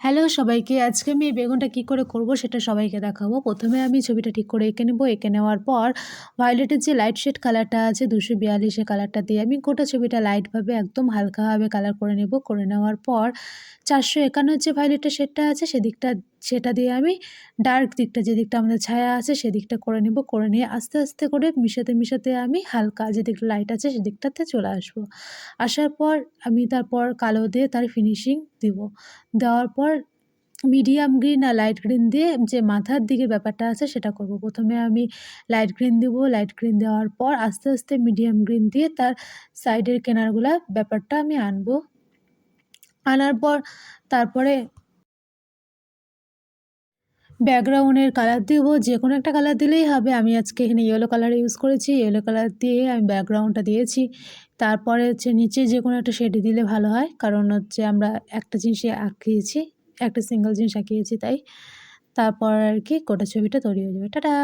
Hello সবাইকে। আজকে আমি এই বেগুনটা কি করে করব সেটা সবাইকে দেখাবো। প্রথমে আমি ছবিটা ঠিক করে এঁকে নেব। এঁকে নেওয়ার পর ভায়োলেটের যে লাইট শেড কালারটা আছে 242 এর কালারটা দিয়ে আমি গোটা ছবিটা লাইটভাবে একদম হালকাভাবে কালার করে নেব। করে নেওয়ার পর 451 যে ভায়োলেটের শেডটা আছে সেটা দিয়ে আমি ডার্ক দিকটা, যে দিকটা আমাদের ছায়া আছে সেদিকটা করে নেব। করে নিয়ে আস্তে, আস্তে করে মিশাতে আমি হালকা যে দিকটা লাইট আছে সেদিকটাতে চলে আসবো। আসার পর আমি তারপর কালো দিয়ে তার ফিনিশিং দিব। দেওয়ার পর মিডিয়াম গ্রিন আর লাইট গ্রিন দিয়ে যে মাথার দিকের ব্যাপারটা আছে সেটা করব। প্রথমে আমি লাইট গ্রিন দিব। লাইট গ্রিন দেওয়ার পর আস্তে, আস্তে মিডিয়াম গ্রিন দিয়ে তার সাইডের কিনারগুলা ব্যাপারটা আমি আনবো। আনার পর তারপরে ব্যাকগ্রাউন্ডের কালার দিব। যেকোনো একটা কালার দিলেই হবে। আমি আজকে এখানে ইয়েলো কালার ইউজ করেছি। ইয়েলো কালার দিয়ে আমি ব্যাকগ্রাউন্ডটা দিয়েছি। তারপরে হচ্ছে নিচে যেকোনো একটা শেড দিলে ভালো হয়। কারণ হচ্ছে আমরা একটা জিনিসই আঁকিয়েছি। একটা সিঙ্গেল জিনিস আঁকিয়েছি তাই। তারপর আর কি গোটা ছবিটা তৈরি হয়ে যাবে। টাটা!